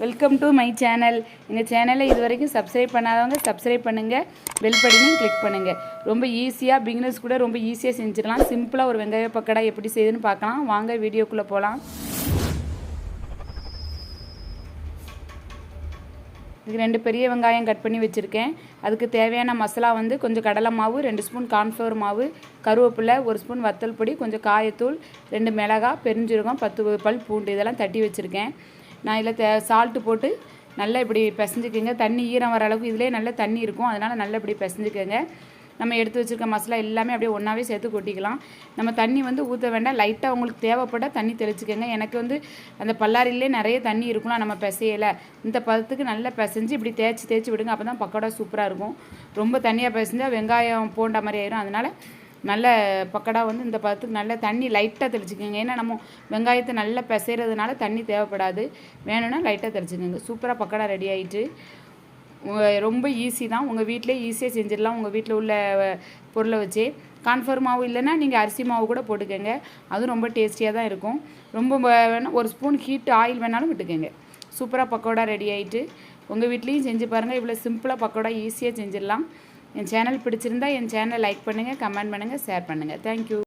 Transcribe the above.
Welcome to my channel. எங்கள் சேனலை இது வரைக்கும் சப்ஸ்கிரைப் பண்ணாதவங்க சப்ஸ்கிரைப் பண்ணுங்கள், பெல் பட்டனையும் கிளிக் பண்ணுங்கள். ரொம்ப ஈஸியாக பிகினர்ஸ் கூட ரொம்ப ஈஸியாக செஞ்சிடலாம். சிம்பிளாக ஒரு வெங்காய பக்கோடா எப்படி செய்யுதுன்னு பார்க்கலாம். வாங்க வீடியோக்குள்ளே போகலாம். இதுக்கு 2 பெரிய வெங்காயம் கட் பண்ணி வச்சுருக்கேன். அதுக்கு தேவையான மசாலா வந்து கொஞ்சம் கடலை மாவு, 2 ஸ்பூன் கார்ன்ஃப்ளவர் மாவு, கருவேப்பிலை, 1 ஸ்பூன் வத்தல் பொடி, கொஞ்சம் காயத்தூள், 2 மிளகாய், பெருஞ்சீரகம், 10 பல் பூண்டு இதெல்லாம் தட்டி வச்சுருக்கேன். நான் இதில் சால்ட்டு போட்டு நல்லா இப்படி பிசைஞ்சிக்கோங்க. தண்ணி ஈரம் வர அளவுக்கு இதிலே நல்ல தண்ணி இருக்கும், அதனால் நல்லா இப்படி பிசைஞ்சிக்கோங்க. நம்ம எடுத்து வச்சுருக்க மசாலா எல்லாமே அப்படியே ஒன்றாவே சேர்த்து கொட்டிக்கலாம். நம்ம தண்ணி வந்து ஊற்ற வேண்டாம், லைட்டாக உங்களுக்கு தேவைப்பட்டால் தண்ணி தெளிச்சிக்கோங்க. எனக்கு வந்து அந்த பல்லாரிலே நிறைய தண்ணி இருக்கலாம், நம்ம பிசையலை. இந்த பதத்துக்கு நல்லா பிசைஞ்சு இப்படி தேய்ச்சி விடுங்க. அப்போ தான் பக்கோடா சூப்பராக இருக்கும். ரொம்ப தண்ணியாக பிசைஞ்சால் வெங்காயம் போண்ட மாதிரி ஆயிரும். அதனால் நல்ல பக்கோடா வந்து இந்த பதத்துக்கு நல்லா தண்ணி லைட்டாக தெளிச்சிக்கோங்க. ஏன்னா நம்ம வெங்காயத்தை நல்லா பிசைகிறதுனால தண்ணி தேவைப்படாது. வேணும்னா லைட்டாக தெளிச்சிக்கோங்க. சூப்பராக பக்கோடா ரெடி ஆகிட்டு. ரொம்ப ஈஸி தான், உங்கள் வீட்டிலே ஈஸியாக செஞ்சிடலாம். உங்கள் வீட்டில் உள்ள பொருளை வச்சு. கார்ன்ஃப்ளவர் மாவு இல்லைன்னா நீங்கள் அரிசி மாவு கூட போட்டுக்கோங்க, அதுவும் ரொம்ப டேஸ்டியாக தான் இருக்கும். ரொம்ப வேணால் 1 ஸ்பூன் ஹீட் ஆயில் வேணாலும் விட்டுக்கோங்க. சூப்பராக பக்கோடா ரெடி ஆகிட்டு. உங்கள் வீட்லேயும் செஞ்சு பாருங்கள். இவ்வளோ சிம்பிளாக பக்கோடா ஈஸியாக செஞ்சிடலாம். என் சேனல் பிடிச்சிருந்தா என் சேனலை லைக் பண்ணுங்கள், கமெண்ட் பண்ணுங்கள், ஷேர் பண்ணுங்கள். தேங்க்யூ.